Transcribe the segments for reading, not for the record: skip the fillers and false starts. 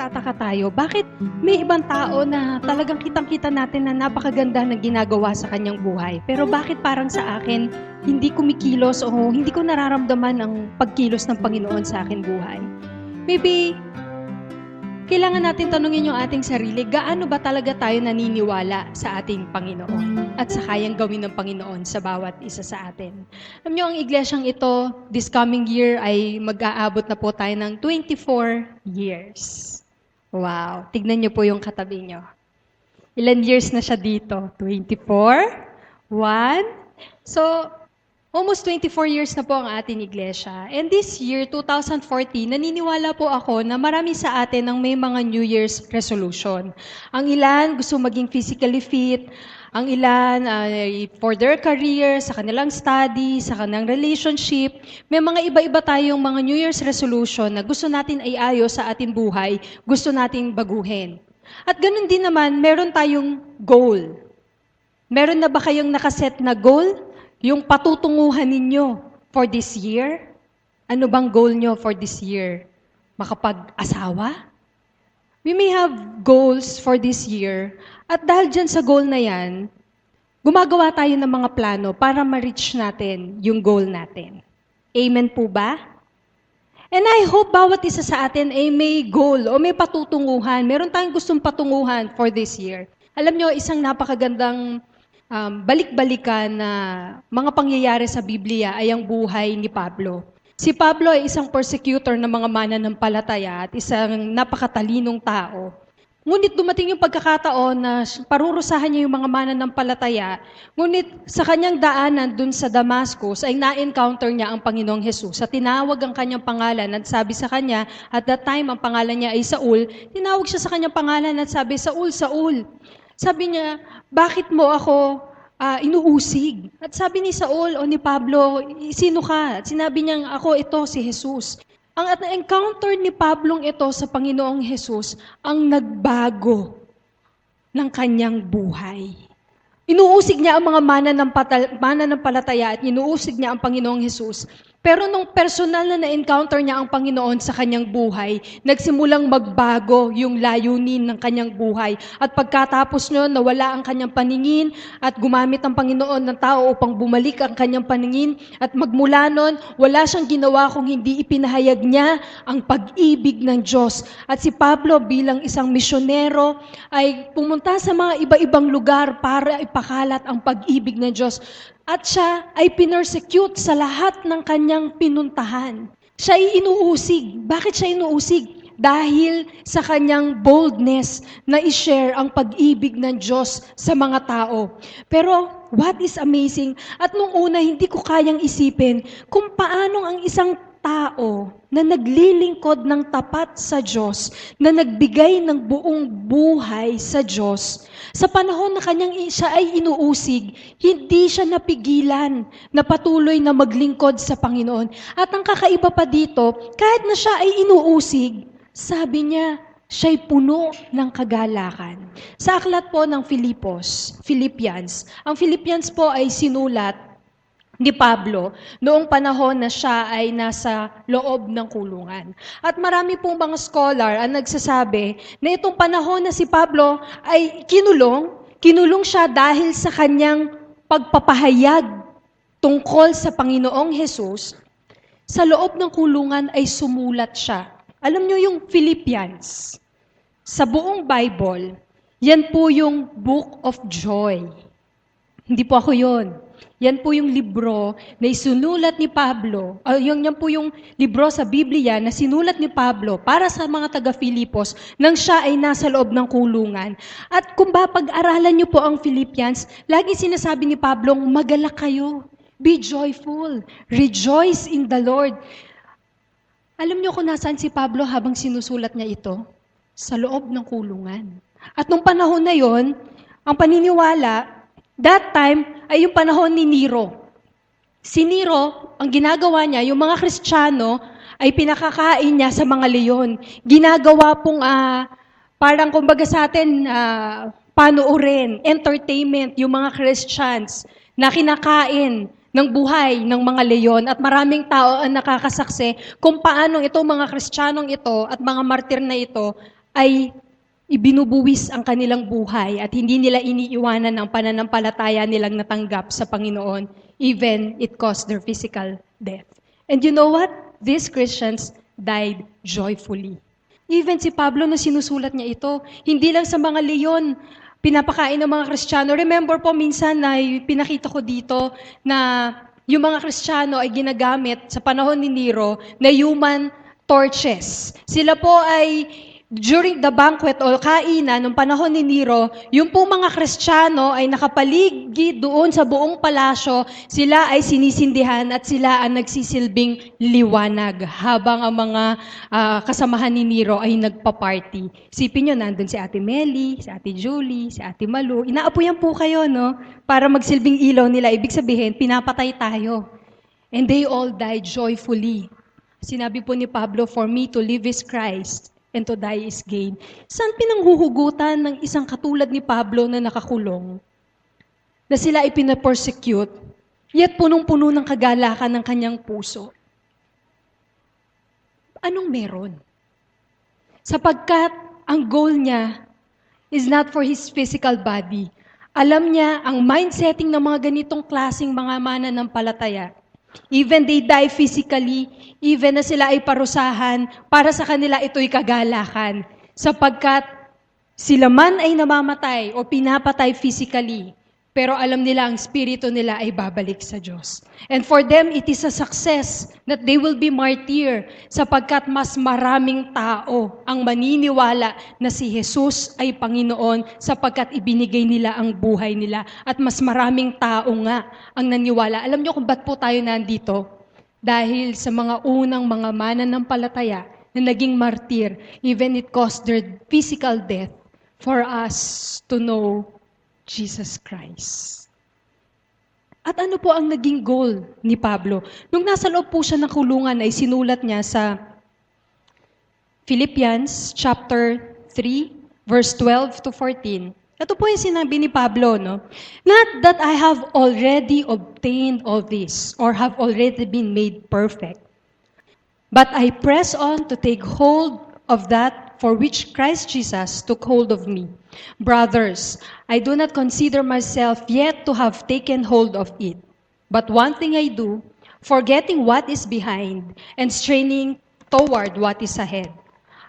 nagtataka tayo, bakit may ibang tao na talagang kitang-kita natin na napakaganda ng ginagawa sa kanyang buhay. Pero bakit parang sa akin, hindi kumikilos o hindi ko nararamdaman ang pagkilos ng Panginoon sa akin buhay? Maybe, kailangan natin tanungin yung ating sarili, gaano ba talaga tayo naniniwala sa ating Panginoon at sa kayang gawin ng Panginoon sa bawat isa sa atin. Alam niyo, ang iglesyang ito, this coming year ay mag-aabot na po tayo ng 24 years. Wow, tignan niyo po yung katabi niyo. Ilan years na siya dito? 24? 1? So, almost 24 years na po ang ating iglesia. And this year, 2014, naniniwala po ako na marami sa atin ang may mga New Year's resolution. Ang ilan gusto maging physically fit, ang ilan for their career, sa kanilang study, sa kanilang relationship. May mga iba-iba tayong mga New Year's resolution na gusto natin ay ayos sa ating buhay, gusto nating baguhin. At ganun din naman, meron tayong goal. Meron na ba kayong nakaset na goal? Yung patutunguhan ninyo for this year? Ano bang goal nyo for this year? Makapag-asawa? We may have goals for this year. At dahil dyan sa goal na yan, gumagawa tayo ng mga plano para ma-reach natin yung goal natin. Amen po ba? And I hope bawat isa sa atin ay may goal o may patutunguhan. Meron tayong gustong patunguhan for this year. Alam nyo, isang napakagandang balik-balikan na mga pangyayari sa Biblia ay ang buhay ni Pablo. Si Pablo ay isang persecutor ng mga mananampalataya at isang napakatalinong tao. Ngunit dumating yung pagkakataon na parurusahan niya yung mga mananampalataya, ngunit sa kanyang daanan dun sa Damascus ay na-encounter niya ang Panginoong Jesus. At tinawag ang kanyang pangalan at sabi sa kanya, at that time ang pangalan niya ay Saul, tinawag siya sa kanyang pangalan at sabi, Saul, Saul. Sabi niya, bakit mo ako inuusig? At sabi ni Saul o ni Pablo, sino ka? At sinabi niya, ako ito, si Jesus. Ang encounter ni Pablong ito sa Panginoong Jesus ang nagbago ng kanyang buhay. Inuusig niya ang mga mananampalataya at inuusig niya ang Panginoong Jesus. Pero nung personal na na-encounter niya ang Panginoon sa kanyang buhay, nagsimulang magbago yung layunin ng kanyang buhay. At pagkatapos nyo, nawala ang kanyang paningin at gumamit ang Panginoon ng tao upang bumalik ang kanyang paningin. At magmula nun, wala siyang ginawa kung hindi ipinahayag niya ang pag-ibig ng Diyos. At si Pablo bilang isang misyonero ay pumunta sa mga iba-ibang lugar para ipakalat ang pag-ibig ng Diyos. At siya ay pinersecute sa lahat ng kanyang pinuntahan. Siya ay inuusig. Bakit siya inuusig? Dahil sa kanyang boldness na i-share ang pag-ibig ng Diyos sa mga tao. Pero what is amazing, at nung una hindi ko kayang isipin kung paano ang isang tao na naglilingkod ng tapat sa Diyos, na nagbigay ng buong buhay sa Diyos, sa panahon na siya ay inuusig, hindi siya napigilan na patuloy na maglingkod sa Panginoon. At ang kakaiba pa dito, kahit na siya ay inuusig, sabi niya, siya'y puno ng kagalakan. Sa aklat po ng Philippians, ang Philippians po ay sinulat ni Pablo noong panahon na siya ay nasa loob ng kulungan. At marami pong mga scholar ang nagsasabi na itong panahon na si Pablo ay kinulong siya dahil sa kanyang pagpapahayag tungkol sa Panginoong Jesus. Sa loob ng kulungan ay sumulat siya. Alam niyo yung Philippians, sa buong Bible, yan po yung Book of Joy. Hindi po ako yun. Yan po yung libro na isinulat ni Pablo. Yan po yung libro sa Biblia na sinulat ni Pablo para sa mga taga-Filipos nang siya ay nasa loob ng kulungan. At kung pag-aralan niyo po ang Philippians, lagi sinasabi ni Pablo, magalak kayo. Be joyful. Rejoice in the Lord. Alam niyo kung nasaan si Pablo habang sinusulat niya ito? Sa loob ng kulungan. At nung panahon na yon, ang paniniwala, that time ay yung panahon ni Nero. Si Nero, ang ginagawa niya, yung mga Kristiyano ay pinakakain niya sa mga leon. Ginagawa pong parang kumbaga sa atin, panoorin, entertainment, yung mga Christians na kinakain ng buhay ng mga leon at maraming tao ang nakakasaksi kung paano itong mga Kristiyanong ito at mga martir na ito ay ibinubuwis ang kanilang buhay at hindi nila iniiwanan ang pananampalataya nilang natanggap sa Panginoon, even it cost their physical death. And you know what? These Christians died joyfully. Even si Pablo na sinusulat niya ito, hindi lang sa mga leyon, pinapakain ng mga Kristiyano. Remember po, minsan na pinakita ko dito na yung mga Kristiyano ay ginagamit sa panahon ni Nero na human torches. Sila po ay during the banquet o kainan ng panahon ni Nero, yung pong mga Kristiyano ay nakapaligid doon sa buong palasyo, sila ay sinisindihan at sila ang nagsisilbing liwanag habang ang mga kasamahan ni Nero ay nagpa-party. Isipin nyo, nandun si Ate Melly, si Ate Julie, si Ate Malu. Inaapuyan po kayo, no? Para magsilbing ilaw nila. Ibig sabihin, pinapatay tayo. And they all died joyfully. Sinabi po ni Pablo, for me to live is Christ and to die is gain. Saan pinanghuhugutan ng isang katulad ni Pablo na nakakulong? Na sila ay pinapersecute, yet punong-puno ng kagalakan ng kanyang puso. Anong meron? Sapagkat ang goal niya is not for his physical body. Alam niya ang mindsetting ng mga ganitong klaseng mga mananampalataya. Even they die physically, even na sila ay parusahan, para sa kanila ito'y kagalakan. Sapagkat sila man ay namamatay o pinapatay physically, pero alam nila ang spirito nila ay babalik sa Diyos. And for them, it is a success that they will be martyr sapagkat mas maraming tao ang maniniwala na si Jesus ay Panginoon sapagkat ibinigay nila ang buhay nila. At mas maraming tao nga ang naniwala. Alam niyo kung ba't po tayo nandito? Dahil sa mga unang mga mananampalataya na naging martyr, even it cost their physical death for us to know Jesus Christ. At ano po ang naging goal ni Pablo? Nung nasa loob po siya ng kulungan ay sinulat niya sa Philippians chapter 3, verse 12 to 14. Ito po yung sinabi ni Pablo, no? Not that I have already obtained all this or have already been made perfect, but I press on to take hold of that for which Christ Jesus took hold of me. Brothers, I do not consider myself yet to have taken hold of it. But one thing I do, forgetting what is behind and straining toward what is ahead.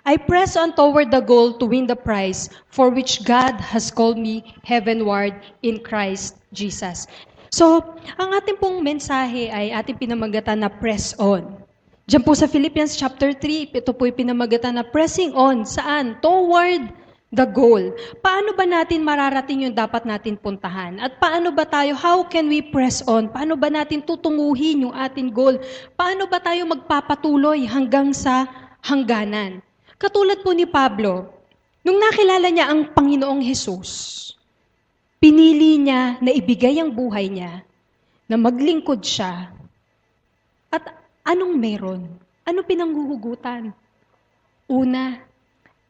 I press on toward the goal to win the prize for which God has called me heavenward in Christ Jesus. So, ang ating pong mensahe ay ating pinamagatan na press on. Diyan po sa Philippians chapter 3, ito po'y pinamagatan na pressing on. Saan? Toward the goal. Paano ba natin mararating yung dapat natin puntahan? At paano ba tayo, how can we press on? Paano ba natin tutunguhin yung ating goal? Paano ba tayo magpapatuloy hanggang sa hangganan? Katulad po ni Pablo, nung nakilala niya ang Panginoong Hesus, pinili niya na ibigay ang buhay niya, na maglingkod siya, at anong meron? Ano pinanghuhugutan? Una,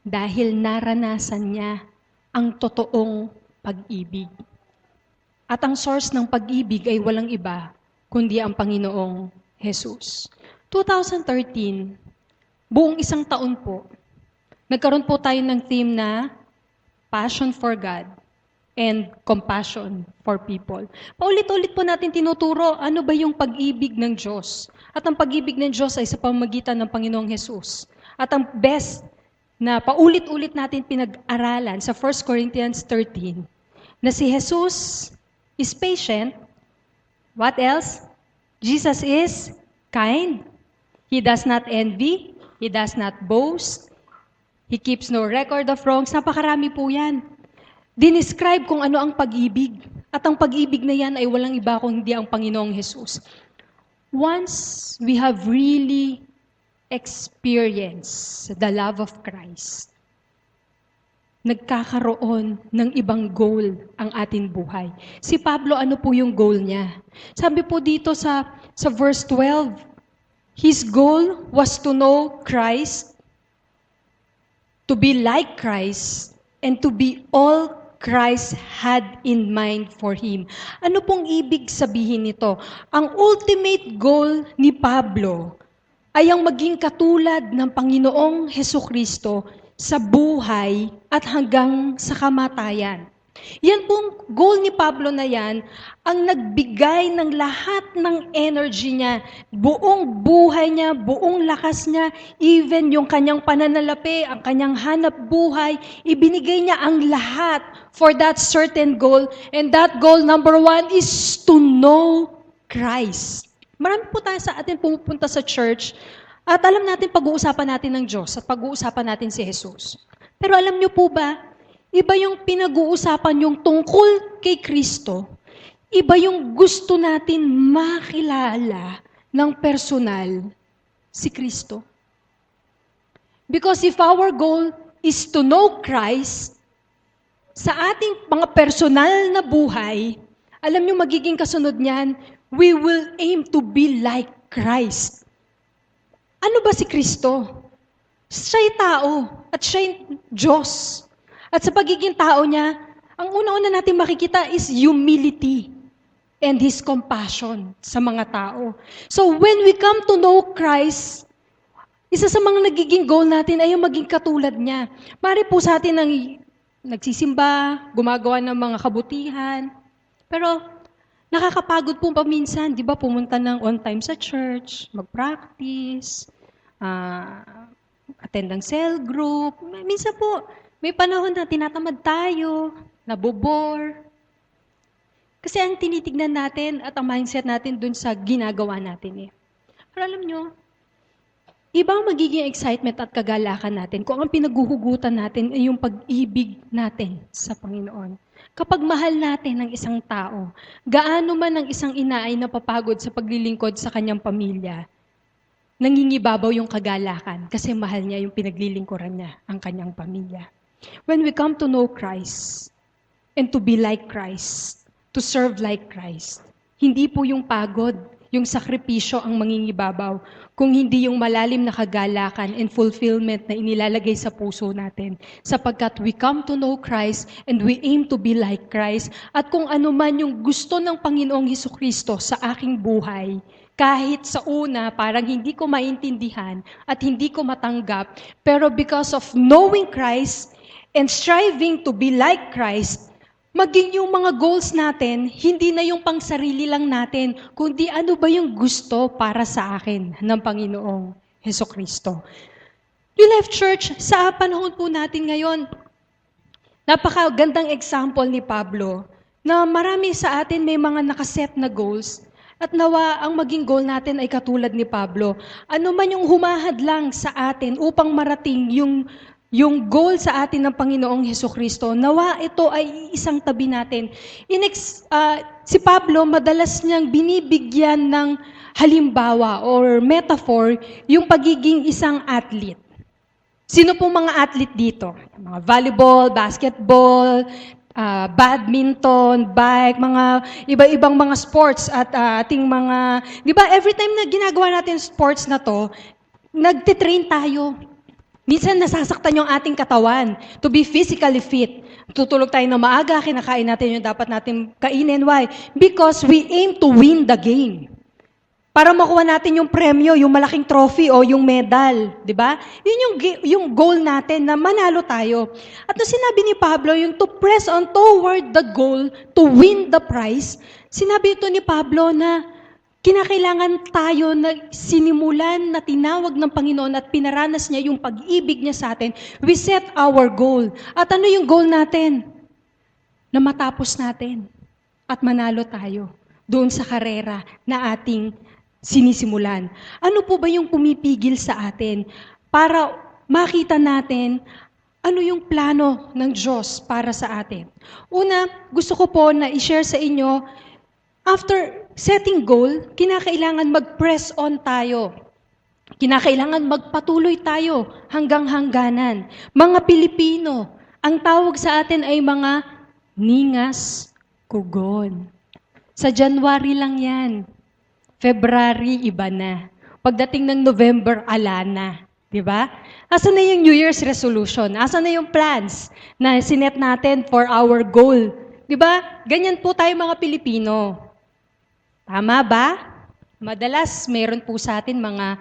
dahil naranasan niya ang totoong pag-ibig. At ang source ng pag-ibig ay walang iba, kundi ang Panginoong Jesus. 2013, buong isang taon po, nagkaroon po tayo ng theme na Passion for God and compassion for people. Paulit-ulit po natin tinuturo ano ba yung pag-ibig ng Diyos. At ang pag-ibig ng Diyos ay sa pamamagitan ng Panginoong Jesus. At ang best na paulit-ulit natin pinag-aralan sa 1 Corinthians 13, na si Jesus is patient. What else? Jesus is kind. He does not envy. He does not boast. He keeps no record of wrongs. Napakarami po yan. Dinescribe kung ano ang pag-ibig. At ang pag-ibig na yan ay walang iba kung hindi ang Panginoong Jesus. Once we have really experienced the love of Christ, nagkakaroon ng ibang goal ang ating buhay. Si Pablo, ano po yung goal niya? Sabi po dito sa verse 12, his goal was to know Christ, to be like Christ, and to be all Christ had in mind for him. Ano pong ibig sabihin nito? Ang ultimate goal ni Pablo ay ang maging katulad ng Panginoong Hesukristo sa buhay at hanggang sa kamatayan. Yan pong goal ni Pablo na yan, ang nagbigay ng lahat ng energy niya, buong buhay niya, buong lakas niya, even yung kanyang pananalapi, ang kanyang hanap buhay, ibinigay niya ang lahat for that certain goal. And that goal, number 1, is to know Christ. Marami po tayo sa atin pumupunta sa church at alam natin pag-uusapan natin ng Diyos at pag-uusapan natin si Jesus. Pero alam niyo po ba, iba yung pinag-uusapan yung tungkol kay Kristo, iba yung gusto natin makilala ng personal si Kristo. Because if our goal is to know Christ, sa ating mga personal na buhay, alam niyo magiging kasunod niyan, we will aim to be like Christ. Ano ba si Kristo? Siya'y tao at siya'y Diyos. At sa pagiging tao niya, ang una-una natin makikita is humility and His compassion sa mga tao. So when we come to know Christ, isa sa mga nagiging goal natin ay yung maging katulad niya. Mari po sa atin ang nagsisimba, gumagawa ng mga kabutihan, pero nakakapagod po paminsan, di ba, pumunta ng on time sa church, mag-practice, attend ng cell group. Minsan po, may panahon na tinatamad tayo, nabobore. Kasi ang tinitignan natin at ang mindset natin dun sa ginagawa natin eh. Pero alam nyo, ibang magiging excitement at kagalakan natin kung ang pinaguhugutan natin ay yung pag-ibig natin sa Panginoon. Kapag mahal natin ang isang tao, gaano man ang isang ina ay napapagod sa paglilingkod sa kanyang pamilya, nangingibabaw yung kagalakan kasi mahal niya yung pinaglilingkuran niya, ang kanyang pamilya. When we come to know Christ and to be like Christ, to serve like Christ, hindi po yung pagod, yung sakripisyo ang mangingibabaw, kung hindi yung malalim na kagalakan and fulfillment na inilalagay sa puso natin. Sapagkat we come to know Christ and we aim to be like Christ. At kung ano man yung gusto ng Panginoong Hesukristo sa aking buhay, kahit sa una parang hindi ko maintindihan at hindi ko matanggap, pero because of knowing Christ and striving to be like Christ, maging yung mga goals natin, hindi na yung pang sarili lang natin, kundi ano ba yung gusto para sa akin ng Panginoong Hesukristo. New Life Church, sa panahon po natin ngayon, napakagandang example ni Pablo na marami sa atin may mga nakaset na goals at nawa ang maging goal natin ay katulad ni Pablo. Ano man yung humahad lang sa atin upang marating yung goal sa atin ng Panginoong Hesukristo, nawa ito ay isang tabi natin. Si Pablo, madalas niyang binibigyan ng halimbawa or metaphor yung pagiging isang athlete. Sino pong mga athlete dito? Mga volleyball, basketball, badminton, bike, mga iba-ibang mga sports at ating mga, di ba, every time na ginagawa natin sports na to, nagtitrain tayo. Minsan nasasaktan yung ating katawan to be physically fit. Tutulog tayo na maaga, kinakain natin yung dapat natin kainin. Why? Because we aim to win the game. Para makuha natin yung premyo, yung malaking trophy o yung medal, di ba? Yun yung goal natin na manalo tayo. At nung sinabi ni Pablo, yung to press on toward the goal, to win the prize, sinabi ito ni Pablo na kinakailangan tayo na sinimulan na tinawag ng Panginoon at pinaranas niya yung pag-ibig niya sa atin. We set our goal. At ano yung goal natin? Na matapos natin at manalo tayo doon sa karera na ating sinisimulan. Ano po ba yung pumipigil sa atin para makita natin ano yung plano ng Diyos para sa atin? Una, gusto ko po na i-share sa inyo, after setting goal, kinakailangan mag-press on tayo. Kinakailangan magpatuloy tayo hanggang hangganan. Mga Pilipino, ang tawag sa atin ay mga ningas kugon. Sa January lang yan. February, iba na. Pagdating ng November, ala na. Diba? Asan na yung New Year's resolution? Asan na yung plans na sinet natin for our goal? Diba? Ganyan po tayo mga Pilipino. Tama ba? Madalas, meron po sa atin mga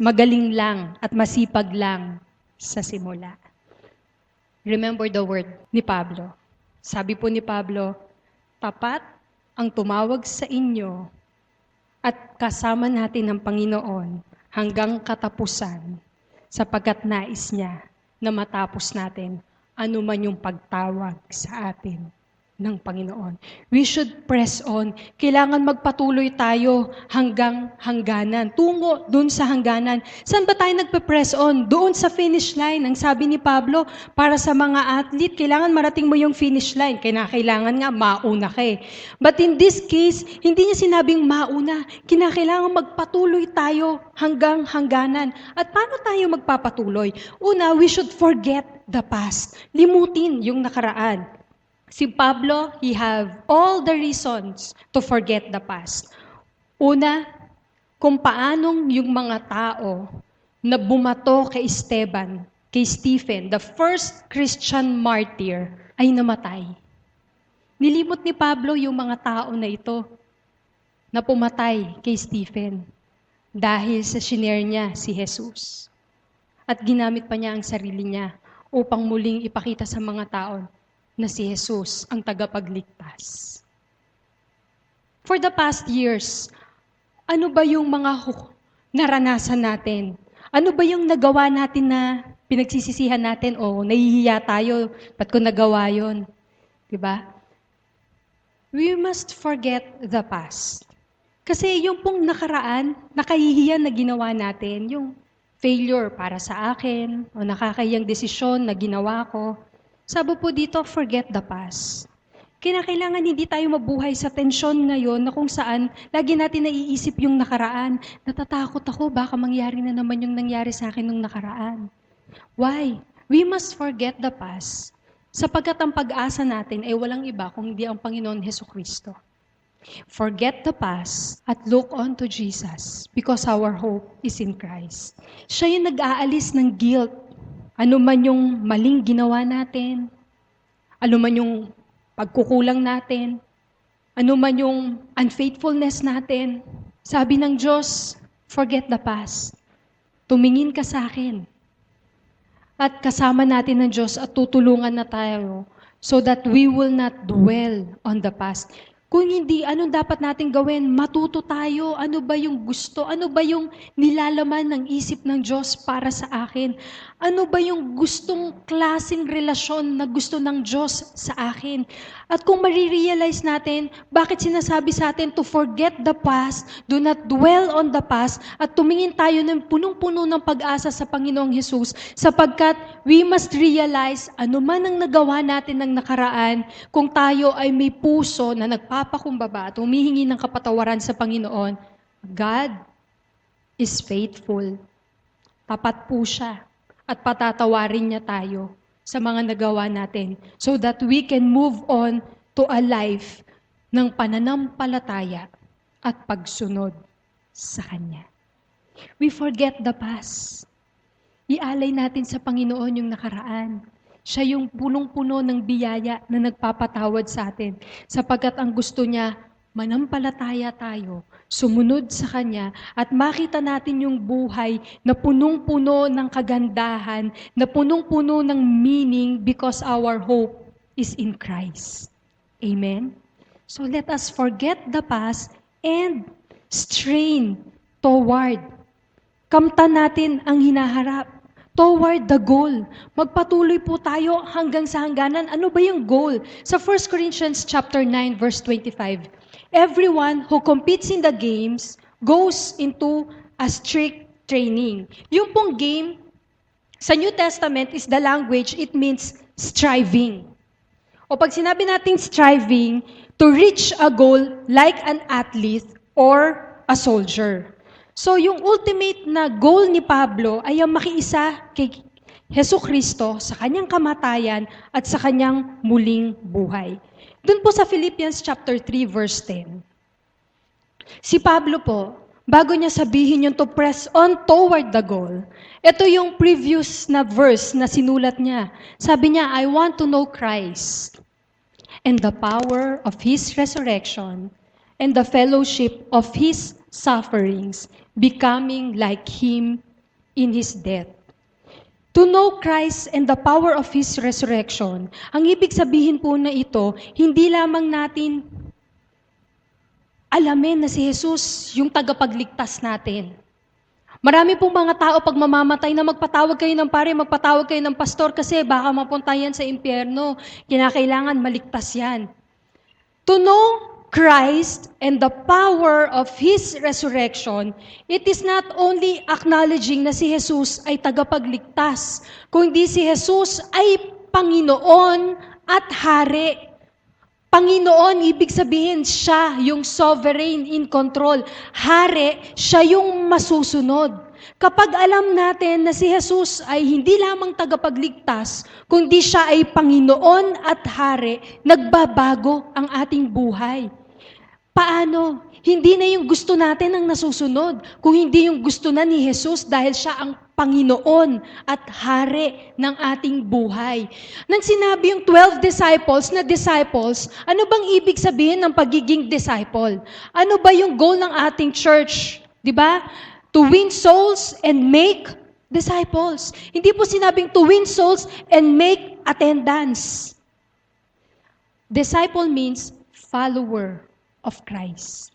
magaling lang at masipag lang sa simula. Remember the word ni Pablo. Sabi po ni Pablo, tapat ang tumawag sa inyo at kasama natin ang Panginoon hanggang katapusan sapagkat nais niya na matapos natin ano man yung pagtawag sa atin ng Panginoon. We should press on. Kailangan magpatuloy tayo hanggang hangganan. Tungo dun sa hangganan. Saan ba tayo nagpe-press on? Doon sa finish line. Ang sabi ni Pablo, para sa mga athlete, kailangan marating mo yung finish line. Kailangan nga mauna ka eh. But in this case, hindi niya sinabing mauna. Kinakailangan magpatuloy tayo hanggang hangganan. At paano tayo magpapatuloy? Una, we should forget the past. Limutin yung nakaraan. Si Pablo, he have all the reasons to forget the past. Una, kung paanong yung mga tao na bumato kay Stephen, the first Christian martyr, ay namatay. Nilimot ni Pablo yung mga tao na ito na pumatay kay Stephen dahil sa shinare niya si Jesus. At ginamit pa niya ang sarili niya upang muling ipakita sa mga tao na si Jesus ang tagapagligtas. For the past years, ano ba yung mga naranasan natin? Ano ba yung nagawa natin na pinagsisisihan natin o nahihiya tayo, ba't ko nagawa yun? Diba? We must forget the past. Kasi yung pong nakaraan, nakahihiyan na ginawa natin, yung failure para sa akin, o nakakahiyang desisyon na ginawa ko, sabi po dito, forget the past. Kinakailangan hindi tayo mabuhay sa tensyon ngayon na kung saan lagi natin naiisip yung nakaraan. Natatakot ako, baka mangyari na naman yung nangyari sa akin nung nakaraan. Why? We must forget the past. Sapagkat ang pag-asa natin ay walang iba kung hindi ang Panginoon Hesukristo. Forget the past at look on to Jesus because our hope is in Christ. Siya yung nag-aalis ng guilt. Ano man yung maling ginawa natin, ano man yung pagkukulang natin, ano man yung unfaithfulness natin, sabi ng Diyos, forget the past. Tumingin ka sa akin. At kasama natin ng Diyos at tutulungan na tayo so that we will not dwell on the past. Kung hindi, anong dapat natin gawin? Matuto tayo. Ano ba yung gusto? Ano ba yung nilalaman ng isip ng Diyos para sa akin? Ano ba yung gustong klaseng relasyon na gusto ng Diyos sa akin? At kung marirealize natin, bakit sinasabi sa atin to forget the past, do not dwell on the past, at tumingin tayo ng punong-puno ng pag-asa sa Panginoong Hesus, sapagkat we must realize, ano man ang nagawa natin ng nakaraan, kung tayo ay may puso na nagpapakumbaba at humihingi ng kapatawaran sa Panginoon, God is faithful. Tapat po siya at patatawarin niya tayo sa mga nagawa natin so that we can move on to a life ng pananampalataya at pagsunod sa Kanya. We forget the past. Ialay natin sa Panginoon yung nakaraan. Siya yung punong-puno ng biyaya na nagpapatawad sa atin sapagkat ang gusto niya, manampalataya tayo, sumunod sa Kanya, at makita natin yung buhay na punong-puno ng kagandahan, na punong-puno ng meaning because our hope is in Christ. Amen? So let us forget the past and strain toward. Kamtan natin ang hinaharap. Toward the goal. Magpatuloy po tayo hanggang sa hangganan. Ano ba yung goal? Sa 1 Corinthians chapter 9 verse 25, everyone who competes in the games goes into a strict training. Yung pong game, sa New Testament is the language, it means striving. O pag sinabi natin striving, to reach a goal like an athlete or a soldier. So yung ultimate na goal ni Pablo ay ang makiisa kay Hesukristo sa kanyang kamatayan at sa kanyang muling buhay. Doon po sa Philippians chapter 3 verse 10. Si Pablo po, bago niya sabihin yung to press on toward the goal, ito yung previous na verse na sinulat niya. Sabi niya, I want to know Christ and the power of His resurrection and the fellowship of His sufferings, becoming like Him in His death, To know Christ and the power of His resurrection. Ang ibig sabihin po na ito, hindi lamang natin alamin na si Jesus yung tagapagligtas natin. Marami pong mga tao pag mamamatay na magpatawag kayo ng pare, magpatawag kayo ng pastor kasi baka mapunta yan sa impyerno. Kinakailangan maligtas yan. To know Christ and the power of His resurrection, it is not only acknowledging na si Jesus ay tagapagligtas, kundi si Jesus ay Panginoon at Hari. Panginoon, ibig sabihin, siya yung sovereign in control. Hari, siya yung masusunod. Kapag alam natin na si Jesus ay hindi lamang tagapagligtas, kundi siya ay Panginoon at Hari, nagbabago ang ating buhay. Paano? Hindi na yung gusto natin ang nasusunod, kung hindi yung gusto na ni Jesus dahil siya ang Panginoon at Hari ng ating buhay. Nang sinabi yung 12 disciples na disciples, ano bang ibig sabihin ng pagiging disciple? Ano ba yung goal ng ating church? Di ba? To win souls and make disciples. Hindi po sinabing to win souls and make attendance. Disciple means follower of Christ.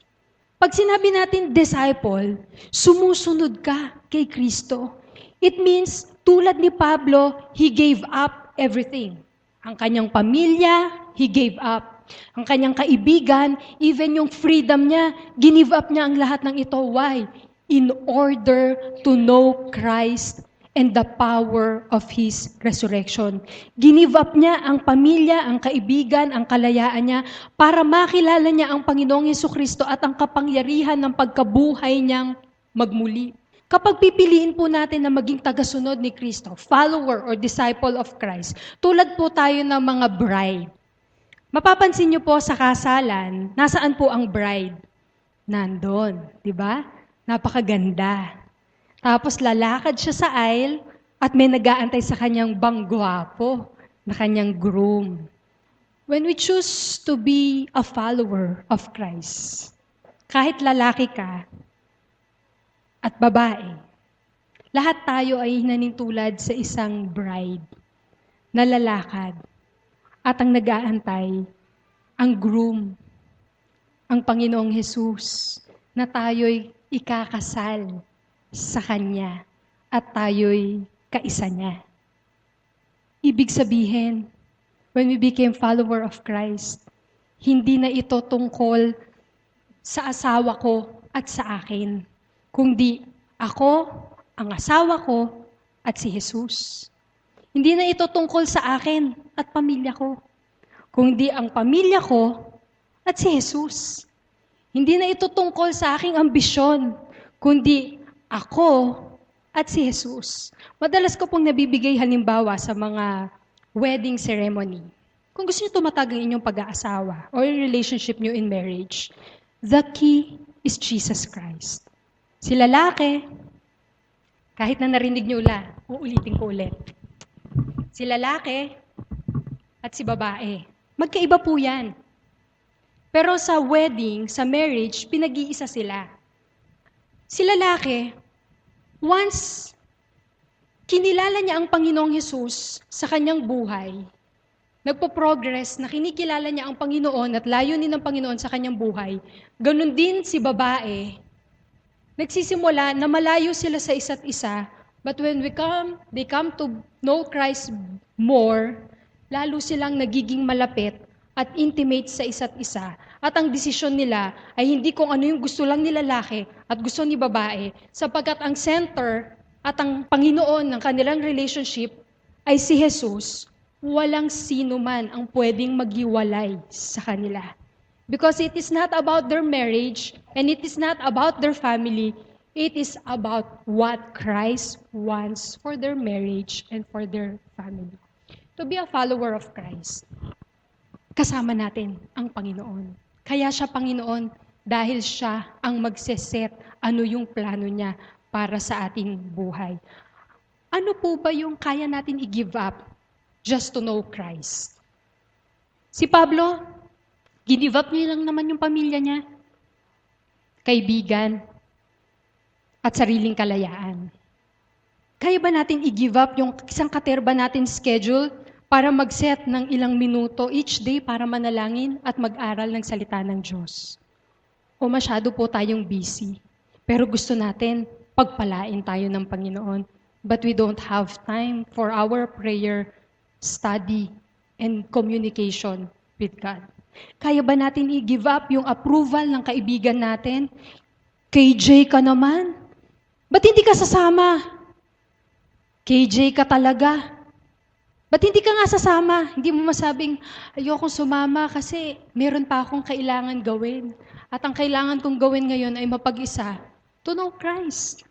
Pag sinabi natin disciple, sumusunod ka kay Kristo. It means, tulad ni Pablo, he gave up everything. Ang kanyang pamilya, he gave up. Ang kanyang kaibigan, even yung freedom niya, ginive up niya ang lahat ng ito. Why? In order to know Christ and the power of His resurrection. Ginive up niya ang pamilya, ang kaibigan, ang kalayaan niya para makilala niya ang Panginoong Hesukristo at ang kapangyarihan ng pagkabuhay niyang magmuli. Kapag pipiliin po natin na maging tagasunod ni Kristo, follower or disciple of Christ, tulad po tayo ng mga bride. Mapapansin niyo po sa kasalan, nasaan po ang bride? Nandun, di ba? Napakaganda. Tapos lalakad siya sa aisle at may nag-aantay sa kanyang banggwapo na kanyang groom. When we choose to be a follower of Christ, kahit lalaki ka at babae, lahat tayo ay nanintulad sa isang bride na lalakad at ang nag-aantay, ang groom, ang Panginoong Jesus, na tayo'y ikakasal sa Kanya at tayo'y kaisa niya. Ibig sabihin, when we became follower of Christ, hindi na ito tungkol sa asawa ko at sa akin, kundi ako, ang asawa ko, at si Jesus. Hindi na ito tungkol sa akin at pamilya ko, kundi ang pamilya ko at si Jesus. Hindi na ito tungkol sa aking ambisyon, kundi ako at si Jesus. Madalas ko pong nabibigay halimbawa sa mga wedding ceremony. Kung gusto niyo tumatag ang inyong pag-aasawa or relationship niyo in marriage, the key is Jesus Christ. Si lalaki, kahit na narinig niyo uulitin ko ulit. Si lalaki at si babae, magkaiba po yan. Pero sa wedding, sa marriage, pinag-iisa sila. Si lalaki, once kinilala niya ang Panginoong Hesus sa kanyang buhay, nagpo-progress na kinikilala niya ang Panginoon at layunin ng Panginoon sa kanyang buhay, ganun din si babae, nagsisimula na malayo sila sa isa't isa, but when they come to know Christ more, lalo silang nagiging malapit at intimate sa isa't isa. At ang desisyon nila ay hindi kung ano yung gusto lang ni lalaki at gusto ni babae, sapagkat ang center at ang Panginoon ng kanilang relationship ay si Jesus, walang sino man ang pwedeng maghiwalay sa kanila. Because it is not about their marriage and it is not about their family, it is about what Christ wants for their marriage and for their family. To be a follower of Christ, kasama natin ang Panginoon. Kaya siya Panginoon dahil siya ang magseset ano yung plano niya para sa ating buhay. Ano po ba yung kaya natin i-give up just to know Christ? Si Pablo, give up niya lang naman yung pamilya niya, kaibigan, at sariling kalayaan. Kaya ba natin i-give up yung isang katerba natin schedule para mag-set ng ilang minuto each day para manalangin at mag-aral ng salita ng Diyos? O masyado po tayong busy, pero gusto natin pagpalain tayo ng Panginoon, but we don't have time for our prayer, study, and communication with God. Kaya ba natin i-give up yung approval ng kaibigan natin? KJ ka naman. Ba't hindi ka sasama? KJ ka talaga. Ba't hindi ka nga sasama? Hindi mo masabing, ayokong sumama kasi meron pa akong kailangan gawin. At ang kailangan kong gawin ngayon ay mapag-isa to know Christ.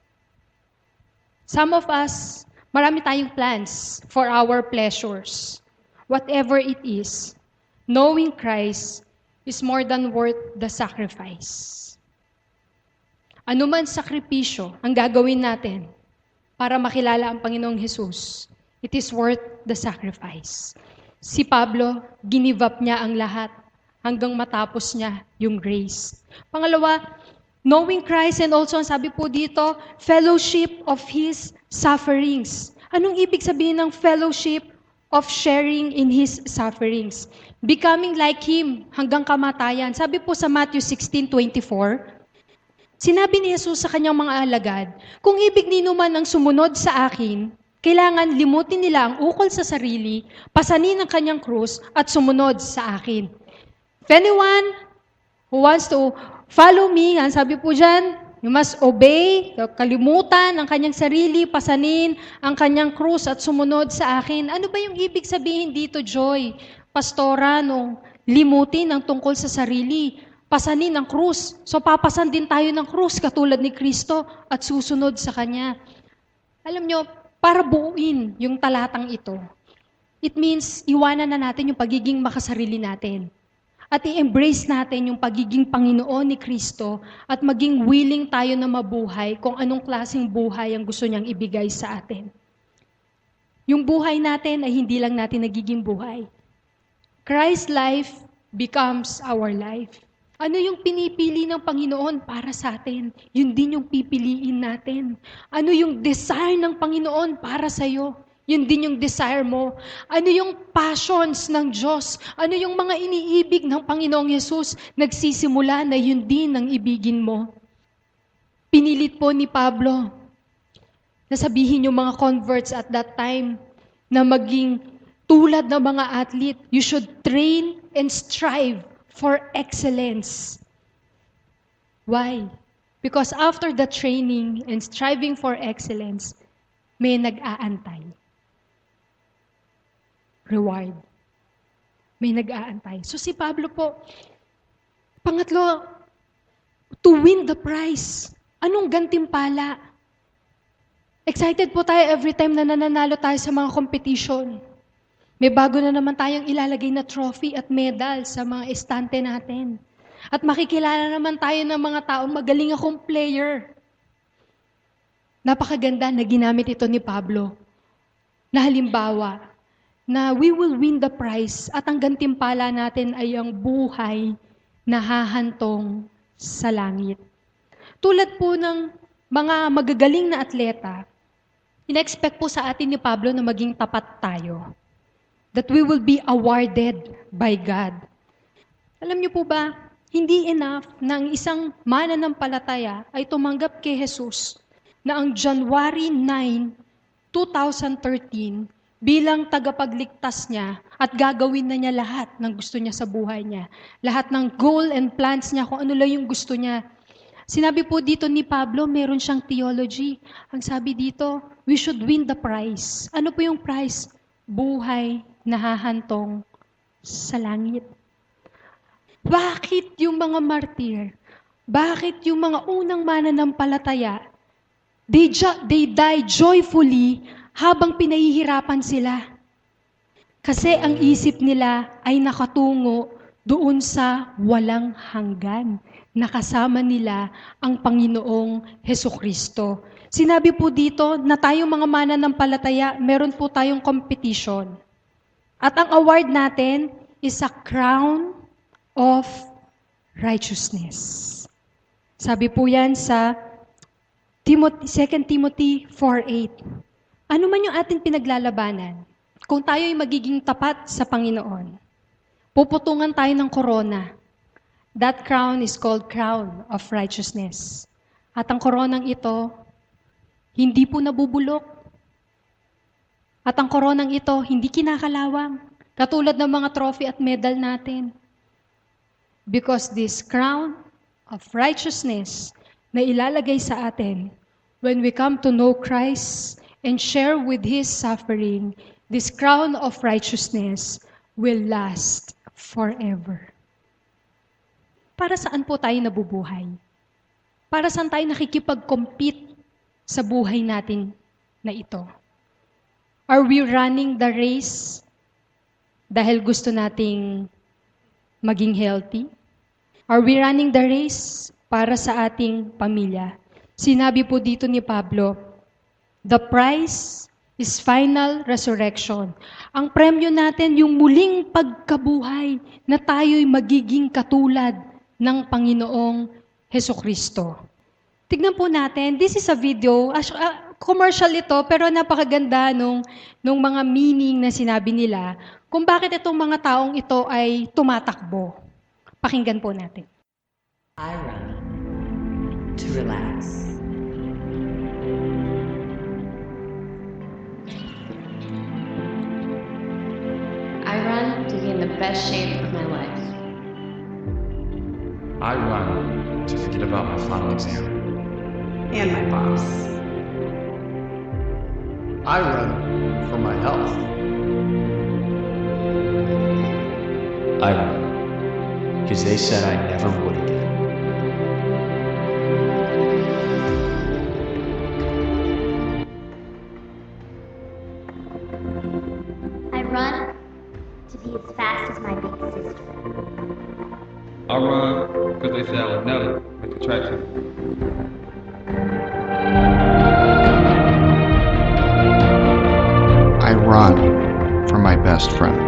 Some of us, marami tayong plans for our pleasures. Whatever it is, knowing Christ is more than worth the sacrifice. Ano man sakripisyo ang gagawin natin para makilala ang Panginoong Hesus, it is worth the sacrifice. Si Pablo, ginive up niya ang lahat hanggang matapos niya yung race. Pangalawa, knowing Christ and also, ang sabi po dito, fellowship of His sufferings. Anong ibig sabihin ng fellowship of sharing in His sufferings? Becoming like Him hanggang kamatayan. Sabi po sa Matthew 16:24, sinabi ni Jesus sa kanyang mga alagad, kung ibig ninuman ang sumunod sa akin, kailangan limutin nila ang ukol sa sarili, pasanin ang kanyang krus, at sumunod sa akin. If anyone who wants to follow me, sabi po dyan, you must obey, kalimutan ang kanyang sarili, pasanin ang kanyang krus, at sumunod sa akin. Ano ba yung ibig sabihin dito, Joy? Pastora, nung limutin ang tungkol sa sarili, pasanin ang krus. So papasan din tayo ng krus katulad ni Kristo at susunod sa Kanya. Alam nyo, para buuin yung talatang ito, it means iwanan na natin yung pagiging makasarili natin. At i-embrace natin yung pagiging Panginoon ni Kristo at maging willing tayo na mabuhay kung anong klaseng buhay ang gusto niyang ibigay sa atin. Yung buhay natin ay hindi lang natin nagiging buhay. Christ's life becomes our life. Ano yung pinipili ng Panginoon para sa atin? Yun din yung pipiliin natin. Ano yung desire ng Panginoon para sa'yo? Yun din yung desire mo. Ano yung passions ng Diyos? Ano yung mga iniibig ng Panginoong Yesus? Nagsisimula na yun din ang ibigin mo. Pinilit po ni Pablo na sabihin yung mga converts at that time na maging tulad ng mga athlete. You should train and strive for excellence. Why? Because after the training and striving for excellence, may nag-aantay. Reward. May nag-aantay. So si Pablo po, pangatlo, to win the prize. Anong gantimpala? Excited po tayo every time na nananalo tayo sa mga competition. May bago na naman tayong ilalagay na trophy at medal sa mga estante natin. At makikilala naman tayo ng mga taong magaling akong player. Napakaganda na ginamit ito ni Pablo. Na halimbawa, na we will win the prize at ang gantimpala natin ay ang buhay na hahantong sa langit. Tulad po ng mga magagaling na atleta, ina-expect po sa atin ni Pablo na maging tapat tayo. That we will be awarded by God. Alam niyo po ba, hindi enough na ang isang mananampalataya ay tumanggap kay Jesus na ang January 9, 2013 bilang tagapagligtas niya at gagawin na niya lahat ng gusto niya sa buhay niya. Lahat ng goal and plans niya, kung ano lang yung gusto niya. Sinabi po dito ni Pablo, meron siyang theology. Ang sabi dito, we should win the prize. Ano po yung prize? Buhay na hahantong sa langit. Bakit yung mga martir? Bakit yung mga unang mananampalataya? They die joyfully habang pinahihirapan sila. Kasi ang isip nila ay nakatungo doon sa walang hanggan. Nakasama nila ang Panginoong Hesukristo. Sinabi po dito na tayong mga mananampalataya, meron po tayong competition. At ang award natin is a crown of righteousness. Sabi po yan sa 2 Timothy 4:8. Ano man yung ating pinaglalabanan, kung tayo ay magiging tapat sa Panginoon, puputungan tayo ng korona. That crown is called crown of righteousness. At ang koronang ito, hindi po nabubulok. At ang koronang ito, hindi kinakalawang. Katulad ng mga trophy at medal natin. Because this crown of righteousness na ilalagay sa atin, when we come to know Christ and share with His suffering, this crown of righteousness will last forever. Para saan po tayo nabubuhay? Para saan tayo nakikipag-compete sa buhay natin na ito? Are we running the race dahil gusto nating maging healthy? Are we running the race para sa ating pamilya? Sinabi po dito ni Pablo, the prize is final resurrection. Ang premyo natin, yung muling pagkabuhay na tayo'y magiging katulad ng Panginoong Hesukristo. Tignan po natin, this is a video, commercial ito, pero napakaganda nung mga meaning na sinabi nila kung bakit itong mga taong ito ay tumatakbo. Pakinggan po natin. I run to relax. I run to be in the best shape of my life. I run to forget about my final exam. And my boss. I run for my health. I run because they said I never would again. I run to be as fast as my big sister. I run because they say I would never make the track team. I run for my best friend.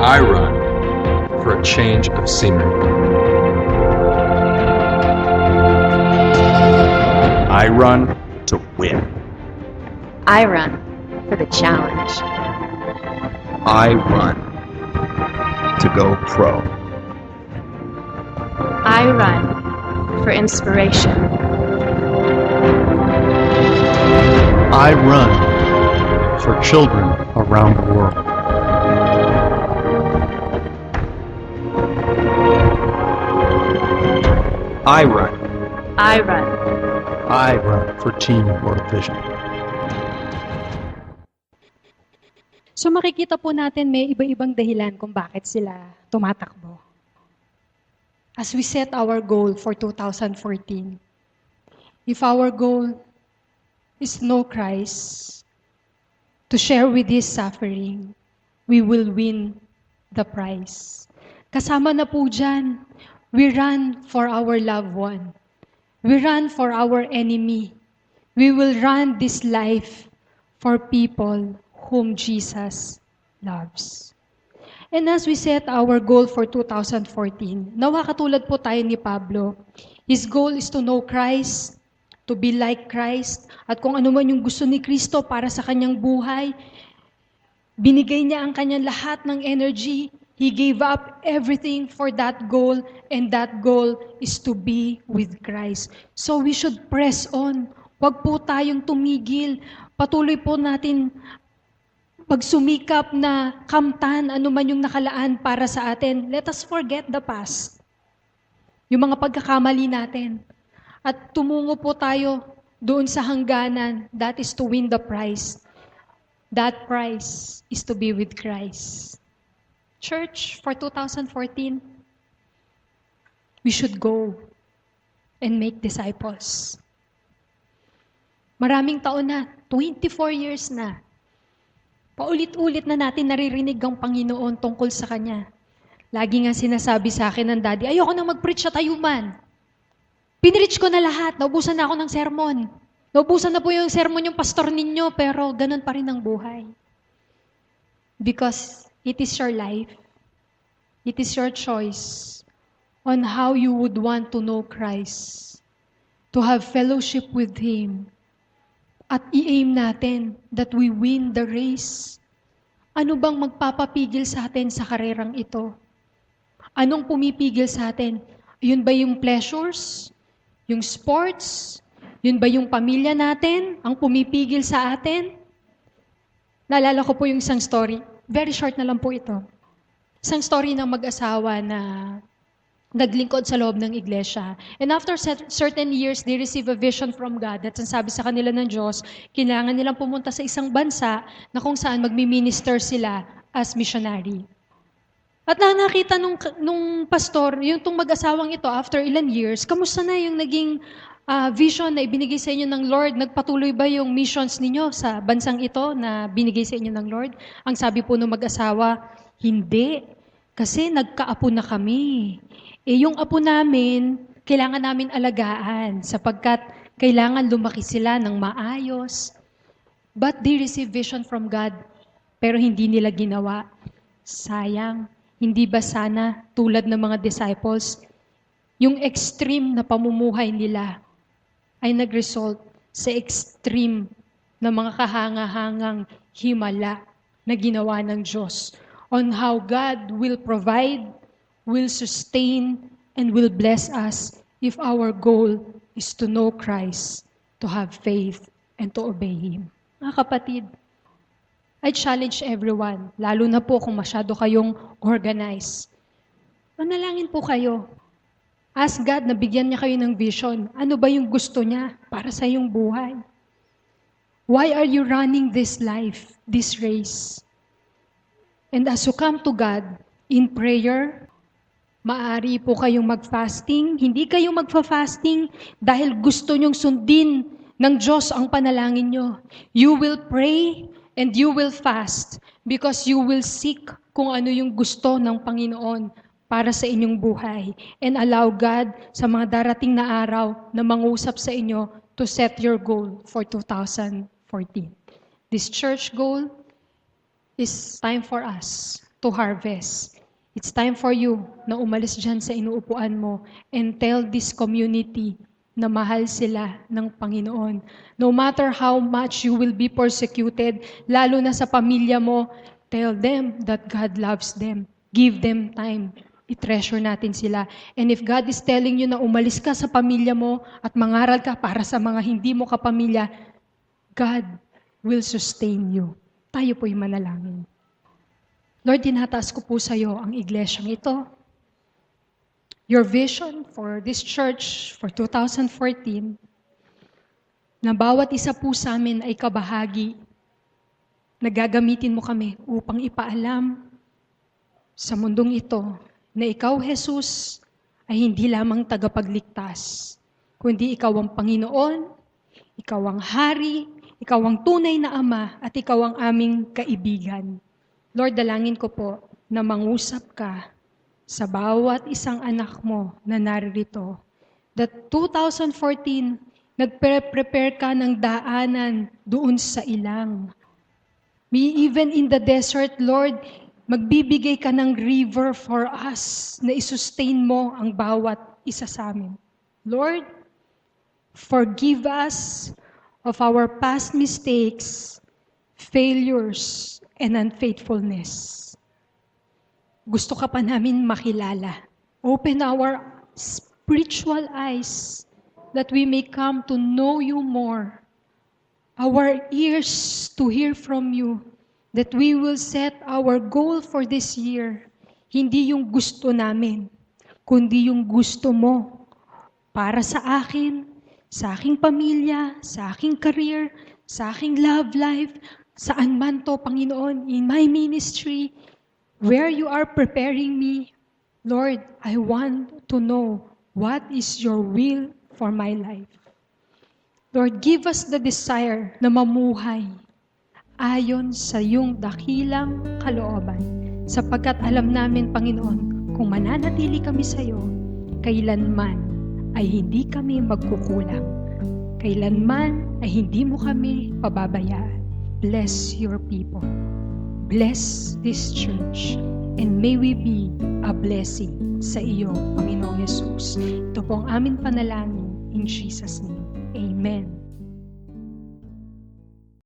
I run for a change of scenery. I run to win. I run for the challenge. I run to go pro. I run for inspiration. I run for children around the world. I run. I run. I run for Team World Vision. So makikita po natin may iba-ibang dahilan kung bakit sila tumatakbo. As we set our goal for 2014, if our goal is to know Christ, to share with His suffering, we will win the prize. Kasama na po dyan, we run for our loved one. We run for our enemy. We will run this life for people whom Jesus loves. And as we set our goal for 2014, nawa katulad po tayo ni Pablo, his goal is to know Christ, to be like Christ, at kung ano man yung gusto ni Kristo para sa kanyang buhay, binigay niya ang kanyang lahat ng energy. He gave up everything for that goal, and that goal is to be with Christ. So we should press on. Huwag po tayong tumigil. Patuloy po natin pagsumikap na kamtan ano man yung nakalaan para sa atin. Let us forget the past. Yung mga pagkakamali natin. At tumungo po tayo doon sa hangganan. That is to win the prize. That prize is to be with Christ. Church, for 2014, we should go and make disciples. Maraming taon na, 24 years na. Paulit-ulit na natin naririnig ang Panginoon tungkol sa Kanya. Lagi nga sinasabi sa akin ng daddy, ayoko na mag-preach sa tayuman. Pinreach ko na lahat, naubusan na ako ng sermon. Naubusan na po yung sermon yung pastor ninyo, pero ganun pa rin ang buhay. Because it is your life. It is your choice on how you would want to know Christ. to have fellowship with Him, at i-aim natin that we win the race. Ano bang magpapapigil sa atin sa karerang ito? Anong pumipigil sa atin? Yun ba yung pleasures? Yung sports? Yun ba yung pamilya natin? Ang pumipigil sa atin? Naalala ko po yung isang story. Very short na lang po ito. Isang story ng mag-asawa na naglingkod sa loob ng iglesia. And after certain years, they receive a vision from God at ang sabi sa kanila ng Diyos, kailangan nilang pumunta sa isang bansa na kung saan magmi-minister sila as missionary. At nakita nung pastor, yung tong mag-asawang ito, after ilan years, kamusta na yung naging vision na ibinigay sa inyo ng Lord? Nagpatuloy ba yung missions ninyo sa bansang ito na binigay sa inyo ng Lord? Ang sabi po ng mag-asawa, hindi. Kasi nagkaapo na kami. Yung apo namin, kailangan namin alagaan sapagkat kailangan lumaki sila ng maayos. But they receive vision from God, pero hindi nila ginawa. Sayang. Hindi ba sana tulad ng mga disciples, yung extreme na pamumuhay nila ay nag-result sa extreme na mga kahanga-hangang himala na ginawa ng Diyos on how God will provide, will sustain, and will bless us if our goal is to know Christ, to have faith, and to obey Him. Mga kapatid, I challenge everyone, lalo na po kung masyado kayong organized. Manalangin po kayo. Ask God na bigyan niya kayo ng vision. Ano ba yung gusto niya para sa iyong buhay? Why are you running this life, this race? And as you come to God in prayer, maaari po kayong mag-fasting. Hindi kayo magfa-fasting dahil gusto nyong sundin ng Diyos ang panalangin nyo. You will pray and you will fast because you will seek kung ano yung gusto ng Panginoon para sa inyong buhay. And allow God sa mga darating na araw na mangusap sa inyo to set your goal for 2014. This church goal is time for us to harvest. It's time for you na umalis dyan sa inuupuan mo and tell this community na mahal sila ng Panginoon. No matter how much you will be persecuted, lalo na sa pamilya mo, tell them that God loves them. Give them time. I-treasure natin sila. And if God is telling you na umalis ka sa pamilya mo at mangaral ka para sa mga hindi mo kapamilya, God will sustain you. Tayo po'y manalangin. Lord, tinataas ko po sa iyo ang iglesyang ito. Your vision for this church for 2014, na bawat isa po sa amin ay kabahagi, na gagamitin mo kami upang ipaalam sa mundong ito na ikaw, Jesus, ay hindi lamang tagapagligtas, kundi ikaw ang Panginoon, ikaw ang Hari, ikaw ang tunay na Ama, at ikaw ang aming kaibigan. Lord, dalangin ko po na mangusap ka sa bawat isang anak mo na naririto. That 2014, nagpre-prepare ka ng daanan doon sa ilang. Even in the desert, Lord, magbibigay ka ng river for us na isustain mo ang bawat isa sa amin. Lord, forgive us of our past mistakes, failures, and unfaithfulness. Gusto ka pa namin makilala. Open our spiritual eyes that we may come to know you more. Our ears to hear from you, that we will set our goal for this year. Hindi yung gusto namin, kundi yung gusto mo para sa akin, sa aking pamilya, sa aking career, sa aking love life, saan man to, Panginoon, in my ministry, where you are preparing me. Lord, I want to know what is your will for my life. Lord, give us the desire na mamuhay ayon sa iyong dakilang kalooban. Sapagkat alam namin, Panginoon, kung mananatili kami sa iyo, kailanman ay hindi kami magkukulang. Kailanman ay hindi mo kami pababayaan. Bless your people. Bless this church. And may we be a blessing sa iyo, Panginoong Jesus. Ito po ang aming panalangin. In Jesus' name, amen.